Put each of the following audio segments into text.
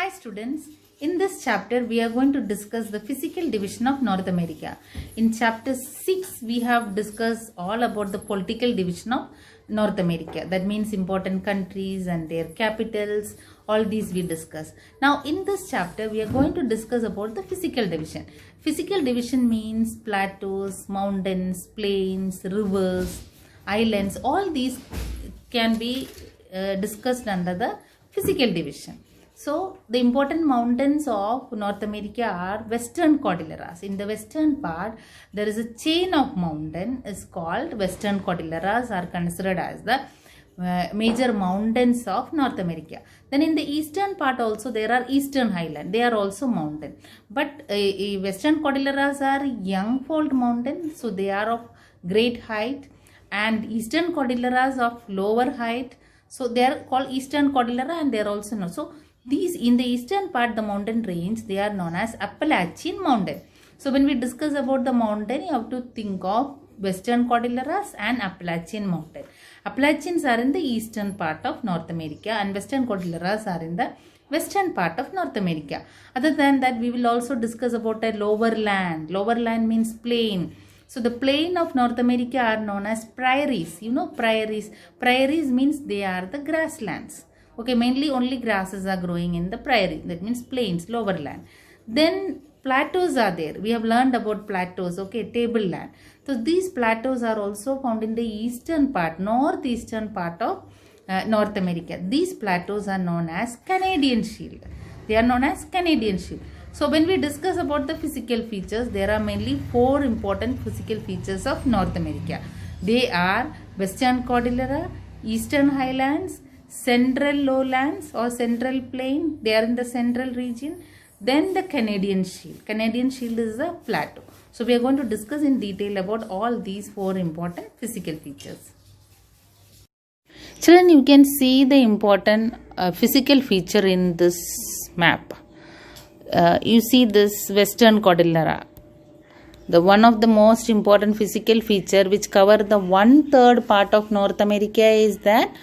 Hi students, in this chapter we are going to discuss the physical division of North America. In chapter 6 we have discussed all about the political division of North America. That means important countries and their capitals, all these we discuss. Now in this chapter we are going to discuss about the physical division. Physical division means plateaus, mountains, plains, rivers, islands, all these can be discussed under the physical division. So, the important mountains of North America are Western Cordilleras. In the western part, there is a chain of mountain is called Western Cordilleras, are considered as the major mountains of North America. Then in the eastern part also there are Eastern Highland. They are also mountain. But Western Cordilleras are young fold mountain. So, they are of great height. And Eastern Cordilleras of lower height. So, they are called Eastern Cordillera and they are also known. So, these in the eastern part, the mountain range, they are known as Appalachian Mountain. So, when we discuss about the mountain, you have to think of Western Cordilleras and Appalachian Mountain. Appalachians are in the eastern part of North America and Western Cordilleras are in the western part of North America. Other than that, we will also discuss about a lower land. Lower land means plain. So, the plain of North America are known as prairies. You know prairies. Prairies means they are the grasslands. Okay, mainly only grasses are growing in the prairie. That means plains, lower land. Then plateaus are there. We have learned about plateaus. Okay, tableland. So these plateaus are also found in the eastern part, northeastern part of North America. These plateaus are known as Canadian Shield. They are known as Canadian Shield. So when we discuss about the physical features, there are mainly 4 important physical features of North America. They are Western Cordillera, Eastern Highlands, Central Lowlands or Central Plain, they are in the central region. Then the Canadian Shield. Canadian Shield is a plateau. So, we are going to discuss in detail about all these 4 important physical features. Children, you can see the important physical feature in this map. You see this Western Cordillera. The one of the most important physical feature which cover the 1/3 part of North America is that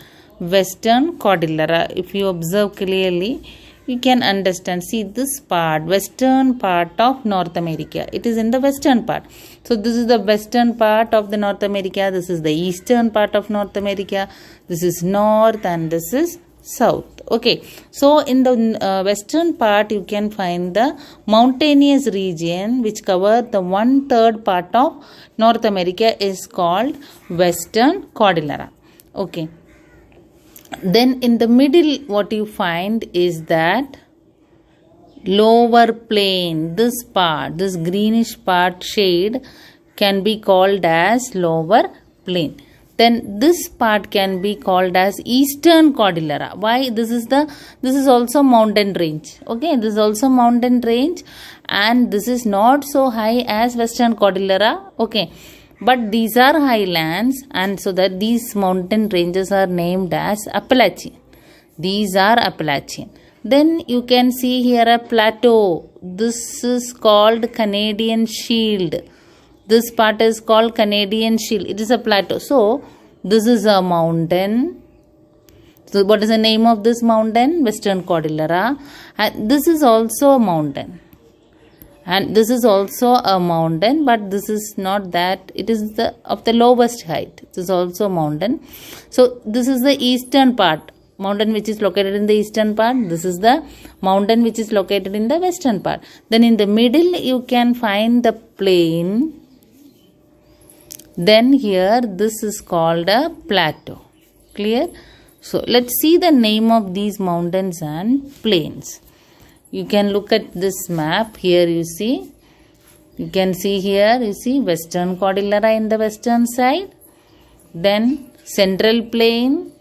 Western Cordillera. If you observe clearly, you can understand. See this part, western part of North America. It is in the western part. So this is the western part of the North America. This is the eastern part of North America. This is north and this is south. Okay. So in the western part, you can find the mountainous region which cover the 1/3 part of North America is called Western Cordillera. Okay. Then in the middle what you find is that lower plain, this part, this greenish part shade can be called as lower plain. Then this part can be called as Eastern Cordillera. Why? This is also mountain range. Okay, this is also mountain range and this is not so high as Western Cordillera. Okay. But these are highlands and so that these mountain ranges are named as Appalachian. These are Appalachian. Then you can see here a plateau. This is called Canadian Shield. This part is called Canadian Shield. It is a plateau. So, this is a mountain. So, what is the name of this mountain? Western Cordillera. And this is also a mountain. And this is also a mountain, but this is not that. It is the of the lowest height. This is also a mountain. So this is the eastern part, mountain which is located in the eastern part. This is the mountain which is located in the western part. Then in the middle you can find the plain. Then here this is called a plateau. Clear? So let's see the name of these mountains and plains. You can look at this map. Here you see. You can see here, you see Western Cordillera in the western side. Then Central Plain.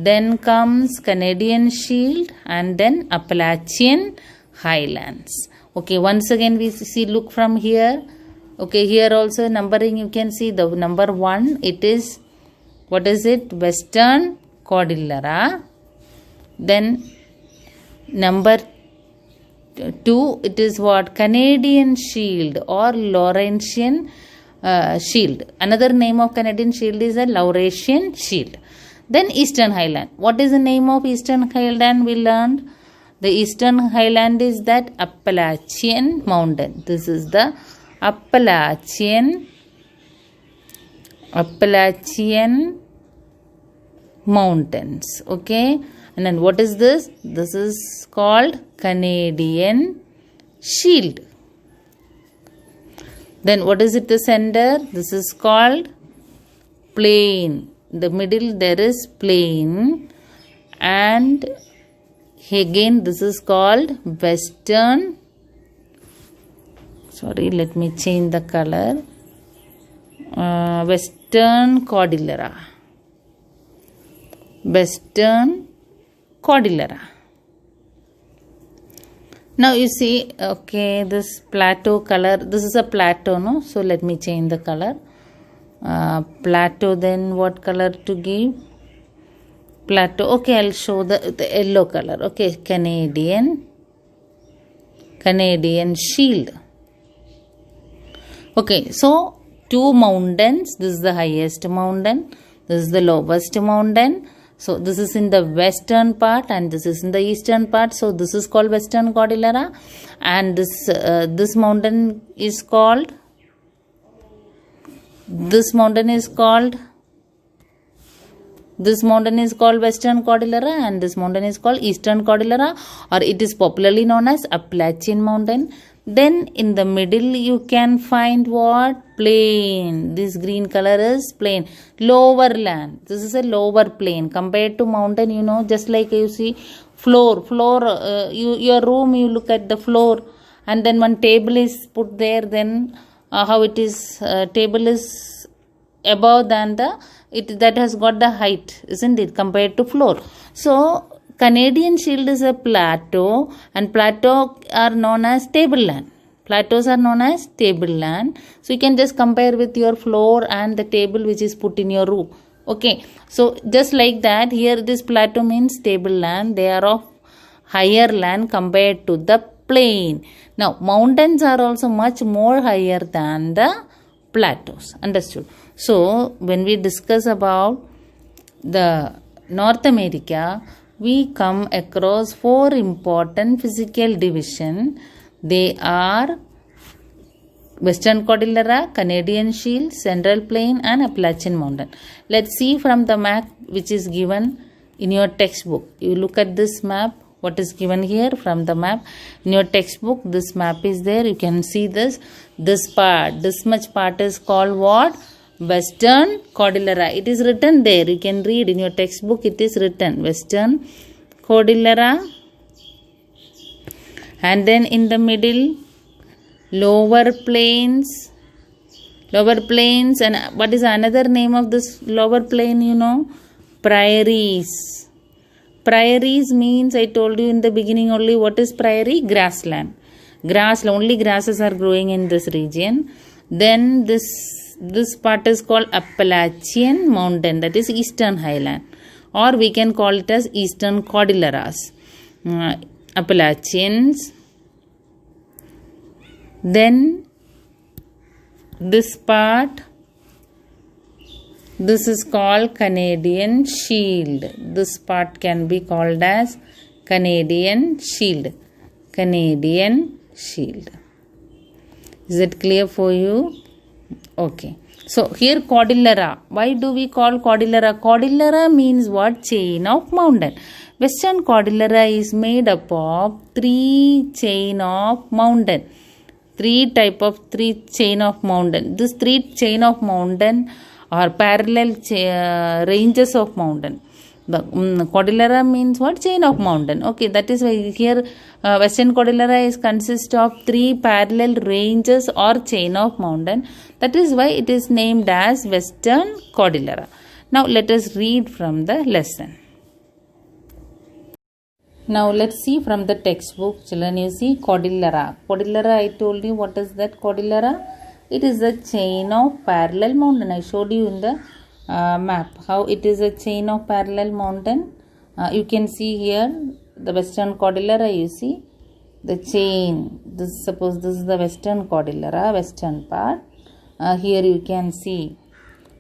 Then comes Canadian Shield. And then Appalachian Highlands. Okay, once again we see, look from here. Okay, here also numbering you can see the number 1. It is, what is it? Western Cordillera. Then number 2, it is what? Canadian Shield or Laurentian Shield. Another name of Canadian Shield is a Laurentian Shield. Then Eastern Highland. What is the name of Eastern Highland we learned? The eastern highland is that Appalachian mountain. This is the Appalachian mountains. Okay, and then what is this? This is called Canadian Shield. Then what is it, the center? This is called plain. In the middle there is plain, and again this is called western. Sorry, let me change the color. Western Cordillera. Western Cordillera. Now you see, okay, this plateau color, this is a plateau, no? So let me change the color. Plateau, then what color to give? Plateau, okay, I'll show the yellow color. Okay, Canadian Shield. Okay, so two mountains. This is the highest mountain, this is the lowest mountain. So this is in the western part and this is in the eastern part. So this is called Western Cordillera, and this mountain is called Western Cordillera, and this mountain is called Eastern Cordillera, or it is popularly known as Appalachian Mountain. Then in the middle you can find what? Plain. This green color is plain. Lower land. This is a lower plain compared to mountain, you know, just like you see floor, your room, you look at the floor, and then one table is put there, then how it is, table is above than that has got the height, isn't it, compared to floor. So Canadian Shield is a plateau, and plateau are known as tableland. Plateaus are known as tableland. So you can just compare with your floor and the table which is put in your room. Okay, so just like that, here this plateau means tableland. They are of higher land compared to the plain. Now mountains are also much more higher than the plateaus. Understood? So when we discuss about the North America, we come across four important physical division. They are Western Cordillera, Canadian Shield, Central Plain, and Appalachian Mountain. Let's see from the map which is given in your textbook. You look at this map, what is given here from the map. In your textbook, this map is there. You can see this part, this much part is called what? Western Cordillera. It is written there. You can read in your textbook. It is written Western Cordillera, and then in the middle lower plains. And what is another name of this lower plain? You know, prairies. Prairies means, I told you in the beginning only, what is prairie? Grassland. Only grasses are growing in this region. Then this part is called Appalachian Mountain, that is Eastern Highland, or we can call it as Eastern Cordilleras. Appalachians. Then this part, this is called Canadian Shield. This part can be called as Canadian Shield. Canadian Shield. Is it clear for you? Okay. So here Cordillera. Why do we call Cordillera? Cordillera means what? Chain of mountain. Western Cordillera is made up of three chain of mountain. Three chain of mountain. This three chain of mountain are parallel ranges of mountain. The Cordillera means what? Chain of mountain. Okay, that is why here Western Cordillera is consist of three parallel ranges or chain of mountain. That is why it is named as Western Cordillera. Now let us read from the lesson. Now let's see from the textbook. Children, you see Cordillera. Cordillera, I told you what is that Cordillera? It is a chain of parallel mountain. I showed you in the map how it is a chain of parallel mountain. You can see here the Western Cordillera. You see the chain. Suppose this is the Western Cordillera, western part. Here you can see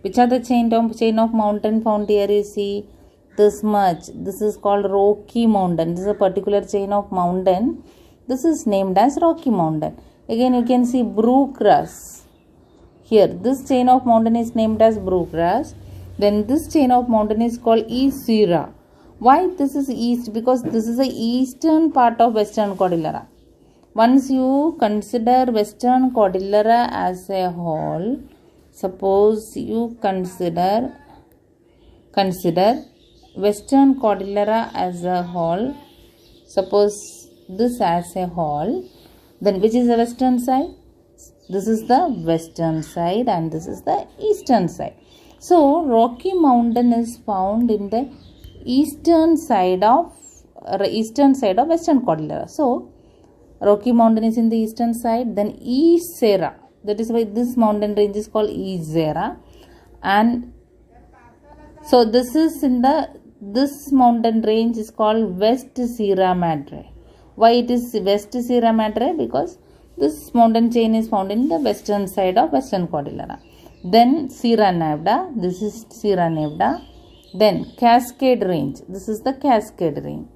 which are the chain of mountain found here. You see this much. This is called Rocky Mountain. This is a particular chain of mountain. This is named as Rocky Mountain. Again you can see Broograss. Here this chain of mountain is named as Broograss. Then this chain of mountain is called East Sierra. Why this is east? Because this is the eastern part of Western Cordillera. Once you consider Western Cordillera as a whole, suppose you consider Western Cordillera as a whole, suppose this as a whole, then which is the western side? This is the western side and this is the eastern side. So Rocky Mountain is found in the eastern side of Western Cordillera. So Rocky Mountain is in the eastern side. Then East Sierra, that is why this mountain range is called East Sierra. And so this is in this mountain range is called West Sierra Madre. Why it is West Sierra Madre? Because this mountain chain is found in the western side of Western Cordillera. Then Sierra Nevada, this is Sierra Nevada. Then Cascade Range, this is the Cascade Range.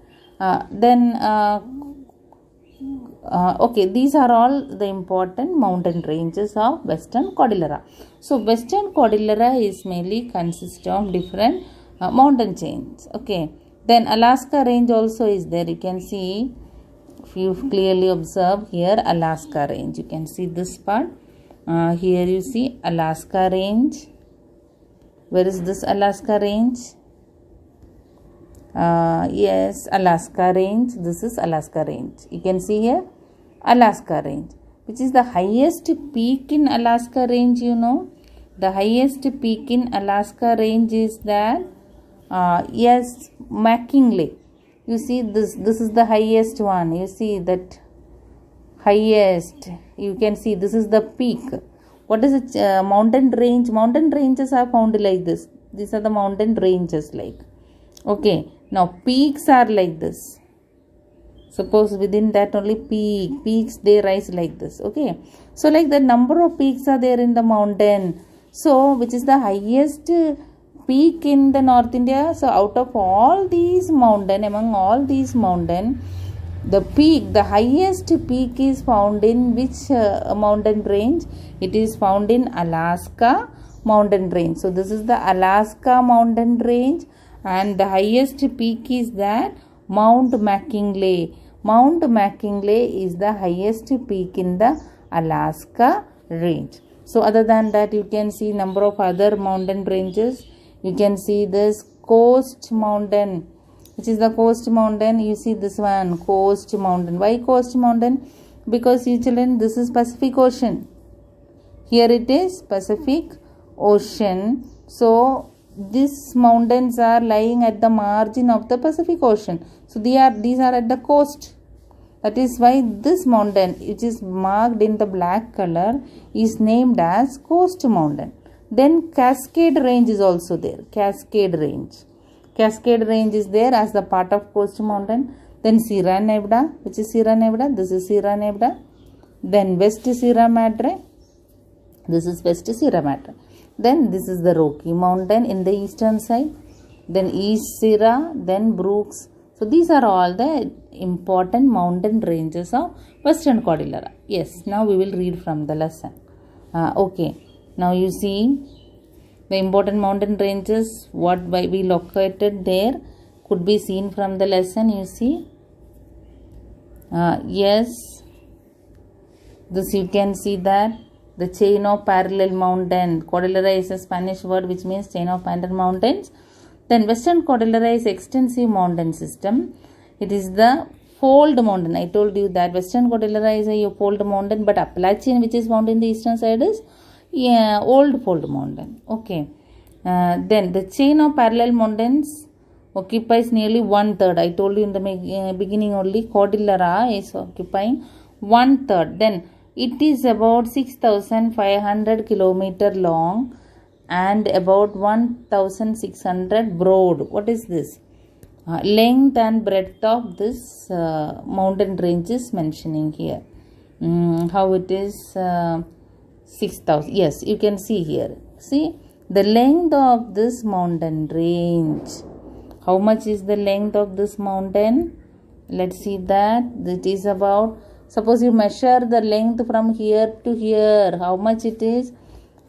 Okay, these are all the important mountain ranges of Western Cordillera. So Western Cordillera is mainly consists of different mountain chains. Okay, then Alaska Range also is there. You can see, if you clearly observe here, Alaska Range, you can see this part. Here you see Alaska Range. Where is this Alaska Range? Yes, Alaska Range. This is Alaska Range. You can see here Alaska Range, which is the highest peak in Alaska Range. You know, the highest peak in Alaska Range is that yes, McKinley. You see this is the highest one. You see that highest, you can see this is the peak. What is it? Mountain range. Mountain ranges are found like this. These are the mountain ranges like. Okay, now peaks are like this. Suppose within that only peaks they rise like this. Okay, so like the number of peaks are there in the mountain. So which is the highest peak in the North India? So out of all these mountain, among all these mountain, the peak, the highest peak is found in which mountain range? It is found in Alaska mountain range. So this is the Alaska mountain range, and the highest peak is that Mount McKinley. Mount McKinley is the highest peak in the Alaska range. So other than that, you can see number of other mountain ranges. You can see this Coast Mountain. Which is the Coast Mountain? You see this one, Coast Mountain. Why Coast Mountain? Because you children, this is Pacific Ocean. Here it is Pacific Ocean. So these mountains are lying at the margin of the Pacific Ocean. So these are at the coast. That is why this mountain, which is marked in the black color, is named as Coast Mountain. Then Cascade Range is also there. Cascade Range. Cascade Range is there as the part of Coast Mountain. Then Sierra Nevada, which is Sierra Nevada. This is Sierra Nevada. Then West Sierra Madre. This is West Sierra Madre. Then this is the Rocky Mountain in the eastern side. Then East Sierra. Then Brooks. So these are all the important mountain ranges of Western Cordillera. Yes, now we will read from the lesson. Okay, now you see the important mountain ranges, what we located there could be seen from the lesson. You see, yes, this you can see that the chain of parallel mountain. Cordillera is a Spanish word which means chain of parallel mountains. Then Western Cordillera is extensive mountain system. It is the fold mountain. I told you that Western Cordillera is a fold mountain, but Appalachian, which is found in the eastern side, is old fold mountain. Okay. Then the chain of parallel mountains occupies nearly 1/3. I told you in the beginning only, Cordillera is occupying 1/3. Then it is about 6,500 kilometer long and about 1,600 broad. What is this? Length and breadth of this mountain range is mentioning here. How it is 6,000. Yes, you can see here. See the length of this mountain range. How much is the length of this mountain? Let's see that. It is about, suppose you measure the length from here to here. How much it is?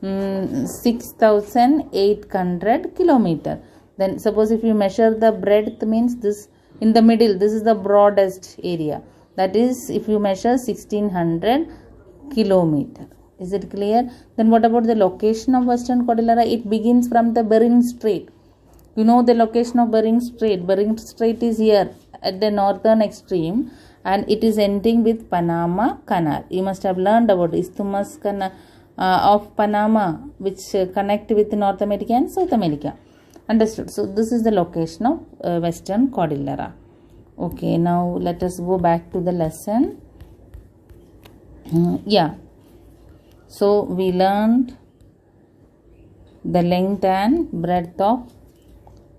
6,800 kilometer. Then suppose if you measure the breadth, means this in the middle, this is the broadest area. That is, if you measure 1600 kilometer. Is it clear? Then what about the location of Western Cordillera? It begins from the Bering Strait. You know the location of Bering Strait. Bering Strait is here at the northern extreme, and it is ending with Panama Canal. You must have learned about Isthmus of Panama, which connect with North America and South America. Understood? So this is the location of Western Cordillera. Okay, now let us go back to the lesson. Yeah. So we learned the length and breadth of,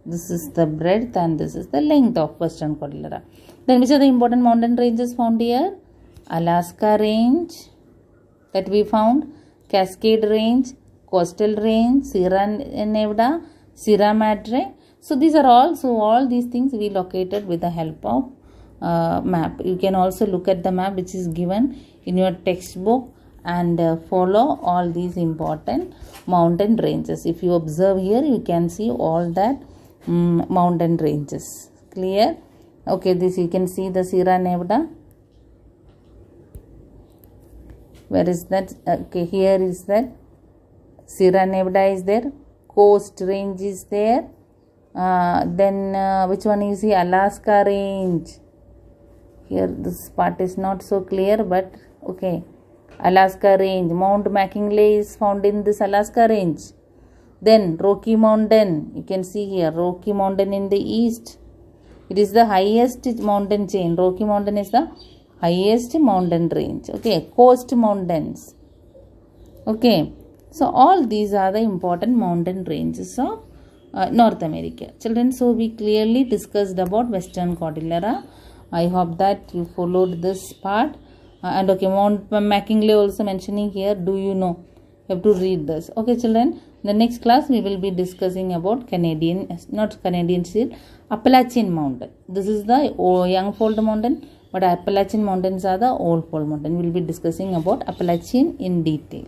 this is the breadth and this is the length of Western Cordillera. Then which are the important mountain ranges found here? Alaska Range that we found, Cascade Range, Coastal Range, Sierra Nevada, Sierra Madre. So these are all, so all these things we located with the help of map. You can also look at the map which is given in your textbook and follow all these important mountain ranges. If you observe here, you can see all that mountain ranges. Clear? Okay, this you can see the Sierra Nevada. Where is that? Okay, here is that Sierra Nevada is there. Coast Range is there. Then which one is the Alaska Range? Here this part is not so clear, but okay. Alaska Range. Mount McKinley is found in this Alaska Range. Then Rocky Mountain. You can see here Rocky Mountain in the east. It is the highest mountain chain. Rocky Mountain is the highest mountain range. Okay. Coast mountains. Okay. So all these are the important mountain ranges of North America. Children, so we clearly discussed about Western Cordillera. I hope that you followed this part. And okay, Mount McKinley also mentioning here. Do you know? You have to read this. Okay, children. In the next class, we will be discussing about Appalachian Mountain. This is the young fold mountain, but Appalachian mountains are the old fold mountain. We will be discussing about Appalachian in detail.